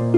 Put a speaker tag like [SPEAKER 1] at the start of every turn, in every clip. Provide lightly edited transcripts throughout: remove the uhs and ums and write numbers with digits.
[SPEAKER 1] Hi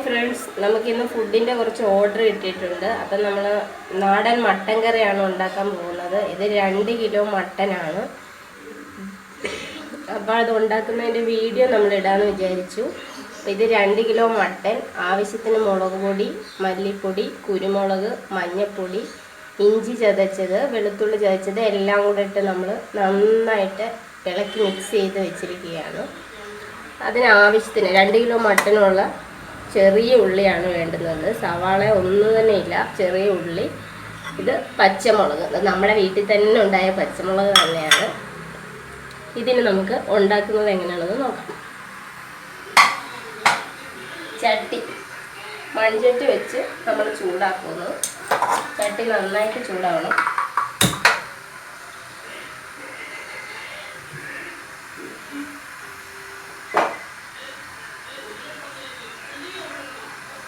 [SPEAKER 1] friends, നമുക്കിന്ന് ഫുഡിൻ്റെ കുറച്ച് ഓർഡർ കിട്ടിയിട്ടുണ്ട്. അപ്പം നമ്മൾ നാടൻ മട്ടൻ കറിയാണ് ഉണ്ടാക്കാൻ പോകുന്നത്. ഇത് 2 കിലോ മട്ടനാണ്. അപ്പോൾ അത് ഉണ്ടാക്കുന്നതിൻ്റെ വീഡിയോ നമ്മൾ ഇടാമെന്ന് വിചാരിച്ചു. അപ്പോൾ ഇത് 2 കിലോ മട്ടൻ, ആവശ്യത്തിന് മുളക് പൊടി, മല്ലിപ്പൊടി, കുരുമുളക്, മഞ്ഞൾപ്പൊടി, ഇഞ്ചി ചതച്ചത്, വെളുത്തുള്ളി ചതച്ചത് എല്ലാം കൂടെ ഇട്ട് നമ്മൾ നന്നായിട്ട് ഇളക്കി മിക്സ് ചെയ്ത് വെച്ചിരിക്കുകയാണ്. അതിനാവശ്യത്തിന് 2 കിലോ മട്ടനുള്ള ചെറിയ ഉള്ളിയാണ് വേണ്ടുന്നത്. സവാള ഒന്നും തന്നെ ഇല്ല, ചെറിയ ഉള്ളി. ഇത് പച്ചമുളക്, നമ്മുടെ വീട്ടിൽ തന്നെ ഉണ്ടായ പച്ചമുളക് തന്നെയാണ്. ഇതിന് നമുക്ക് ഉണ്ടാക്കുന്നത് എങ്ങനെയാണെന്ന് നോക്കാം. മൺചട്ടി വെച്ച് നമ്മൾ ചൂടാക്കുന്നു. ചട്ടി നന്നായിട്ട് ചൂടാവണം.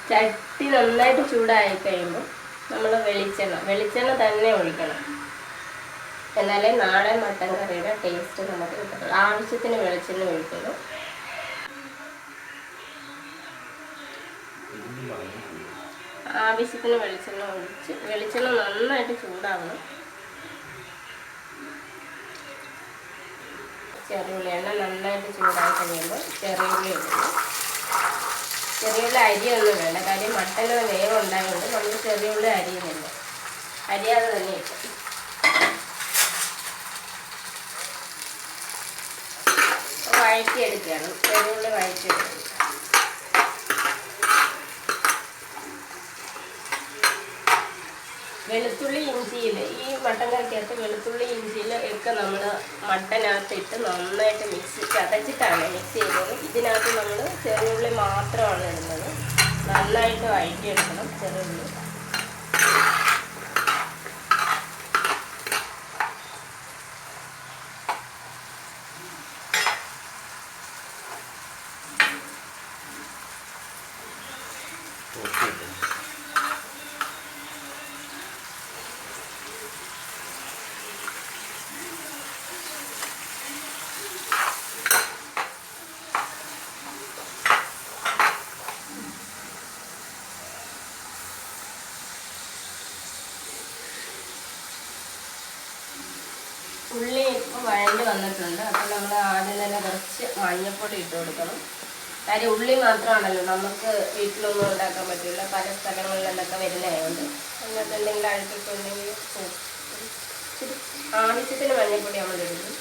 [SPEAKER 1] ചട്ടി നന്നായിട്ട് ചൂടായി കഴിയുമ്പോൾ നമ്മൾ വെളിച്ചെണ്ണ തന്നെ ഒഴിക്കണം. എന്നാലേ നാടൻ മട്ടൻ കറിയുടെ ടേസ്റ്റ് നമുക്ക് കിട്ടുള്ളൂ. ആവശ്യത്തിന് വെളിച്ചെണ്ണ ഒഴിക്കണം. ആവശ്യത്തിന് വെളിച്ചെണ്ണ ഒഴിച്ച് വെളിച്ചെണ്ണ നന്നായിട്ട് ചൂടാവണം. ചെറിയുള്ളി എണ്ണ നന്നായിട്ട് ചൂടായി കഴിയുമ്പോൾ ചെറിയുള്ളി ഇടുന്നു. ചെറിയുള്ളി അരിയൊന്നും വേണ്ട, കാര്യം മട്ടന് വേഗം ഉണ്ടായതുകൊണ്ട് നമ്മൾ ചെറിയുള്ളി അരിയുന്നില്ല, അരിയാതെ തന്നെ ഇട്ടു. വഴറ്റിയെടുക്കുകയാണ്, ചെറിയുള്ളി വഴറ്റിയെടുക്കുക. വെളുത്തുള്ളി ഇഞ്ചിയിൽ, ഈ മട്ടൻ കറിക്കകത്ത് വെളുത്തുള്ളി ഇഞ്ചിയിൽ ഒക്കെ നമ്മൾ മട്ടനകത്തിട്ട് നന്നായിട്ട് ചതച്ചിട്ടാണ് മിക്സ് ചെയ്യുന്നത്. ഇതിനകത്ത് നമ്മൾ ചെറിയുള്ളി മാത്രമാണ് ഇടുന്നത്. നന്നായിട്ട് വഴറ്റിയെടുക്കണം ചെറിയുള്ളി. ഉള്ളി ഇപ്പോൾ വഴണ്ട് വന്നിട്ടുണ്ട്. അപ്പോൾ നമ്മൾ ആദ്യം തന്നെ കുറച്ച് മഞ്ഞൾപ്പൊടി ഇട്ട് കൊടുക്കണം. കാര്യം ഉള്ളി മാത്രമാണല്ലോ, നമുക്ക് വീട്ടിലൊന്നും ഉണ്ടാക്കാൻ പറ്റില്ല, പല സ്ഥലങ്ങളിൽ നിന്നൊക്കെ വരുന്നതായതുകൊണ്ട്. അതിനകത്ത് എന്തെങ്കിലും അഴുക്കൊക്കെ ഉണ്ടെങ്കിൽ ആവശ്യത്തിന് മഞ്ഞൾപ്പൊടി നമ്മൾ ഇടുന്നു.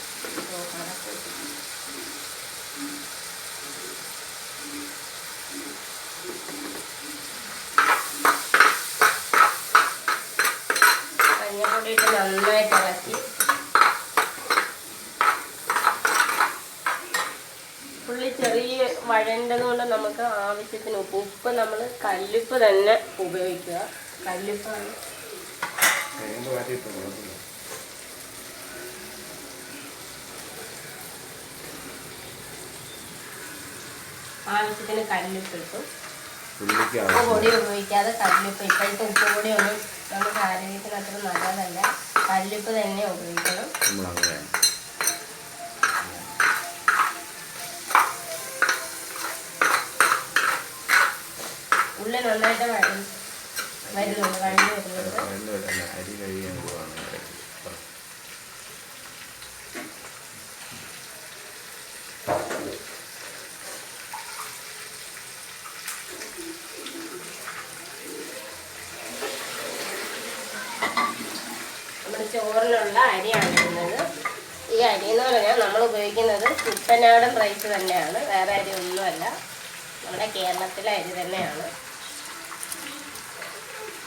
[SPEAKER 1] മഞ്ഞൾപ്പൊടി ഇട്ട് നന്നായിട്ട് ഇളക്കി. ഉള്ളി ചെറിയ വഴണ്ടത് കൊണ്ട് നമുക്ക് ആവശ്യത്തിന് ഉപ്പ് നമ്മൾ കല്ലുപ്പ് തന്നെ ഉപയോഗിക്കുക. കല്ലുപ്പാണ്. ആവശ്യത്തിന് കല്ലുപ്പ് ഇട്ടു. ഉപ്പ് പൊടി ഉപയോഗിക്കാതെ കല്ലുപ്പ്. ഇപ്പോഴത്തെ ഉപ്പ് പൊടിയൊന്നും നമുക്ക് ആരോഗ്യത്തിന് അത്ര നല്ലതല്ല, കല്ലുപ്പ് തന്നെ ഉപയോഗിക്കണം. ഉള്ളി നന്നായിട്ട് വരുന്നുണ്ട്, വഴണ്ടി വരുന്നുണ്ട്. നമ്മുടെ ചോറിനുള്ള അരിയാണ് ഇടുന്നത്. ഈ അരി എന്ന് പറഞ്ഞാൽ നമ്മൾ ഉപയോഗിക്കുന്നത് കുട്ടനാടൻ റൈസ് തന്നെയാണ്, വേറെ അരി ഒന്നുമല്ല, നമ്മുടെ കേരളത്തിലെ അരി തന്നെയാണ്.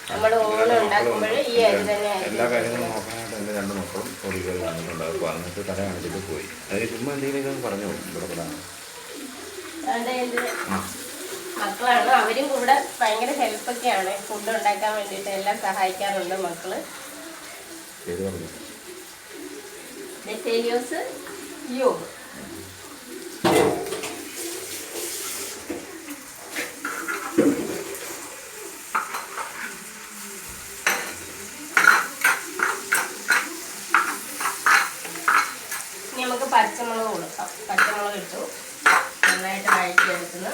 [SPEAKER 1] നമ്മൾ ഊണ് ഉണ്ടാക്കുമ്പോൾ ഈ അരി തന്നെ.
[SPEAKER 2] എല്ലാ കാര്യങ്ങളും നോക്കാനായിട്ട് എൻ്റെ 2 മക്കളും പൊടികൾ വന്നിട്ടുണ്ടാകും. വന്നിട്ട് തല കാണിച്ചിട്ട് പോയി. അതിന് ചുമ്മാ എന്തെങ്കിലും പറഞ്ഞു ഇവിടെ പെടാണ്.
[SPEAKER 1] മക്കളാണ്, അവരും കൂടെ ഭയങ്കര ഹെൽപ്പൊക്കെയാണ്. ഫുഡ് ഉണ്ടാക്കാൻ വേണ്ടിയിട്ട് എല്ലാം സഹായിക്കാറുണ്ട് മക്കള്. ഇട്ടു. നന്നായിട്ട് വഴറ്റിയെടുക്കുന്നു.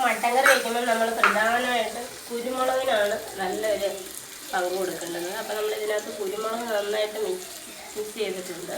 [SPEAKER 1] മട്ടൻ കറി വയ്ക്കുമ്പോൾ നമ്മൾ പ്രധാനമായിട്ട് കുരുമുളകിനാണ് നല്ലൊരു പങ്ക് കൊടുക്കേണ്ടത്. അപ്പം നമ്മൾ ഇതിനകത്ത് കുരുമുളക് നന്നായിട്ട് മിക്സ് ചെയ്തിട്ടുണ്ട്.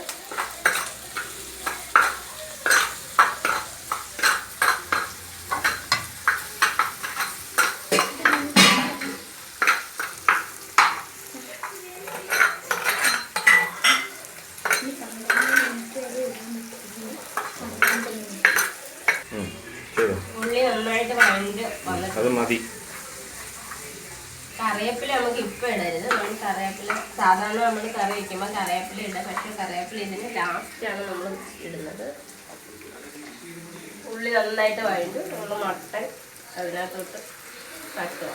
[SPEAKER 1] ഉള്ളി നന്നായിട്ട് വഴണ്ട് വന്നിട്ട്
[SPEAKER 2] അത് മതി.
[SPEAKER 1] കറിവേപ്പില നമുക്ക് ഇപ്പം ഇടരുത്. നമ്മൾ കറിവേപ്പില സാധാരണ നമ്മൾ കറി വയ്ക്കുമ്പോൾ കറിവേപ്പില ഇടുക. പക്ഷേ കറിവേപ്പില ഇതിന് ലാസ്റ്റാണ് നമ്മൾ ഇടുന്നത്. ഉള്ളി നന്നായിട്ട് വഴണ്ട് നമ്മൾ മട്ടൻ അതിനകത്തോട്ട് തട്ടുക.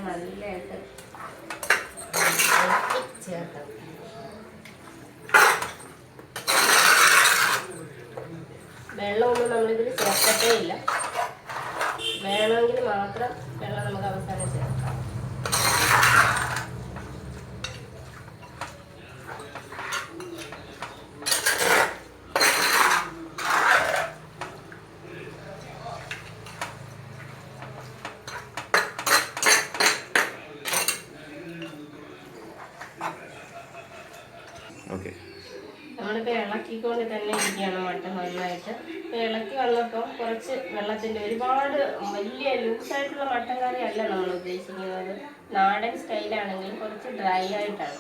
[SPEAKER 1] നല്ലതായിട്ട് ചേർക്കണം. വെള്ളമൊന്നും നമ്മളിതിൽ ചേർക്കത്തേ ഇല്ല. വേണമെങ്കിൽ മാത്രം വെള്ളം നമുക്ക് അവസാനം ചേർക്കാം. നമ്മളിപ്പോൾ ഇളക്കിക്കൊണ്ട് തന്നെ ഇരിക്കുകയാണ് മട്ടൻ നന്നായിട്ട്. ഇളക്കി വന്നപ്പോൾ കുറച്ച് വെള്ളത്തിൻ്റെ ഒരുപാട് വലിയ ലൂസായിട്ടുള്ള മട്ടൻ കറി അല്ല നമ്മൾ ഉദ്ദേശിക്കുന്നത്. നാടൻ സ്റ്റൈലാണെങ്കിൽ കുറച്ച് ഡ്രൈ ആയിട്ടാണ്.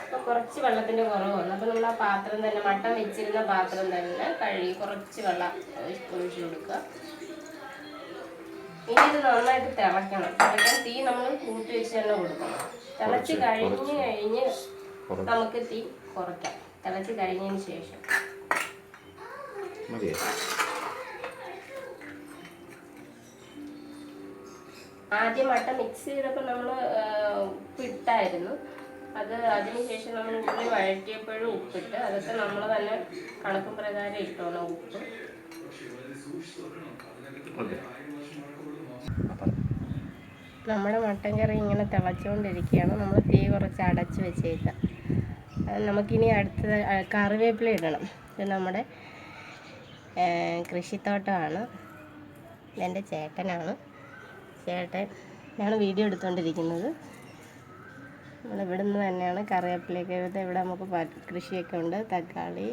[SPEAKER 1] അപ്പോൾ കുറച്ച് വെള്ളത്തിൻ്റെ കുറവ് വന്നു. അപ്പോൾ നമ്മൾ ആ പാത്രം തന്നെ മട്ടൻ വെച്ചിരുന്ന പാത്രം തന്നെ കഴുകി കുറച്ച് വെള്ളം ഒഴിച്ചു കൊടുക്കുക. ഇനി ഇത് നന്നായിട്ട് തിളയ്ക്കണം. തിളയ്ക്കാൻ തീ നമ്മൾ കൂട്ടി വെച്ച് തന്നെ കൊടുക്കണം. തിളച്ച് കഴിഞ്ഞ് നമുക്ക് തീ കുറയ്ക്കാം. തിളച്ച് കഴിഞ്ഞതിന് ശേഷം ആദ്യം മട്ടൻ മിക്സ് ചെയ്തപ്പോൾ നമ്മൾ ഉപ്പിട്ടായിരുന്നു. അതിനുശേഷം നമ്മൾ ഉള്ളി വഴറ്റിയപ്പോഴും ഉപ്പിട്ട് അതൊക്കെ നമ്മൾ തന്നെ കണക്കും പ്രകാരം ഇട്ടോണം ഉപ്പ്. നമ്മുടെ മട്ടൻ കറി ഇങ്ങനെ തിളച്ചുകൊണ്ടിരിക്കുകയാണ്. നമ്മൾ തീ കുറച്ച് അടച്ച് വെച്ചേക്കാം. നമുക്കിനി അടുത്തത് കറിവേപ്പില ഇടണം. ഇത് നമ്മുടെ കൃഷിത്തോട്ടമാണ്. ഇതെൻ്റെ ചേട്ടനാണ്. ചേട്ടനാണ് വീഡിയോ എടുത്തുകൊണ്ടിരിക്കുന്നത്. നമ്മളിവിടെ നിന്ന് തന്നെയാണ് കറിവേപ്പിലയൊക്കെ ഇവിടെ നമുക്ക് കൃഷിയൊക്കെ ഉണ്ട്. തക്കാളി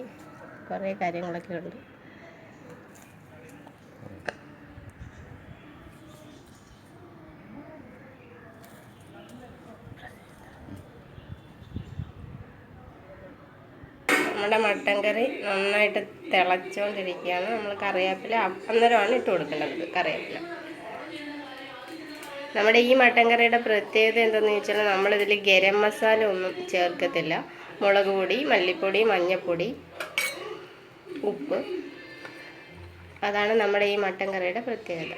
[SPEAKER 1] കുറേ കാര്യങ്ങളൊക്കെ ഉണ്ട്. നമ്മുടെ മട്ടൻ കറി നന്നായിട്ട് തിളച്ചുകൊണ്ടിരിക്കുകയാണ്. നമ്മൾ കറിവേപ്പില അന്നേരമാണ് ഇട്ട് കൊടുക്കേണ്ടത്. കറിവേപ്പില നമ്മുടെ ഈ മട്ടൻ കറിയുടെ പ്രത്യേകത എന്താണെന്ന് ചോദിച്ചാൽ നമ്മളിതിൽ ഗരം മസാല ഒന്നും ചേർക്കത്തില്ല. മുളക് പൊടി, മല്ലിപ്പൊടി, മഞ്ഞൾപ്പൊടി, ഉപ്പ്, അതാണ് നമ്മുടെ ഈ മട്ടൻ കറിയുടെ പ്രത്യേകത.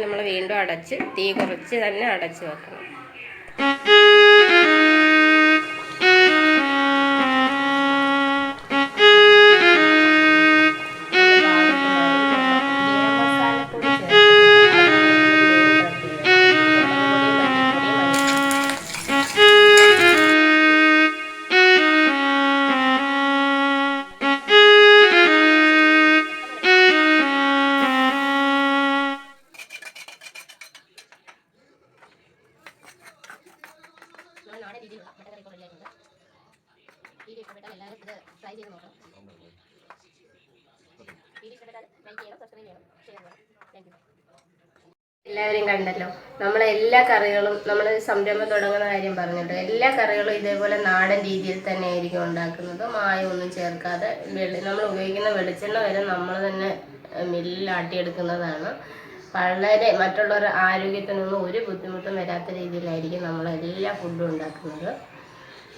[SPEAKER 1] നമ്മൾ വീണ്ടും അടച്ച് തീ കുറച്ച് തന്നെ അടച്ച് വെക്കണം. നാടൻ രീതിയിലുള്ള മട്ടൻ കറി ഇപ്പോൾ റെഡിയായിട്ടുണ്ട്. വീഡിയോ ഇഷ്ടപ്പെട്ടാൽ എല്ലാവരും ഇത് ട്രൈ ചെയ്ത് നോക്കണം. വീഡിയോ ഇഷ്ടപ്പെട്ടാൽ ലൈക്ക് ചെയ്യണം, സബ്സ്ക്രൈബ് ചെയ്യണം, ഷെയർ ചെയ്യണം. Thank you. എല്ലാവരും കണ്ടല്ലോ, നമ്മളെല്ലാ കറികളും, നമ്മൾ സംരംഭം തുടങ്ങുന്ന കാര്യം പറഞ്ഞല്ലോ, എല്ലാ കറികളും ഇതേപോലെ നാടൻ രീതിയിൽ തന്നെ ആയിരിക്കും ഉണ്ടാക്കുന്നത്. മായമൊന്നും ചേർക്കാതെ നമ്മൾ ഉപയോഗിക്കുന്ന വെളിച്ചെണ്ണ വരെ നമ്മൾ തന്നെ മില്ലിൽ ആട്ടിയെടുക്കുന്നതാണ്. വളരെ മറ്റുള്ളവരുടെ ആരോഗ്യത്തിനൊന്നും ഒരു ബുദ്ധിമുട്ടും വരാത്ത രീതിയിലായിരിക്കും നമ്മളെല്ലാ ഫുഡും ഉണ്ടാക്കുന്നത്.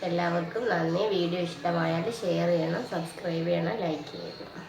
[SPEAKER 1] എല്ലാവർക്കും നന്ദി. വീഡിയോ ഇഷ്ടമായാൽ ഷെയർ ചെയ്യണം, സബ്സ്ക്രൈബ് ചെയ്യണം, ലൈക്ക് ചെയ്യണം.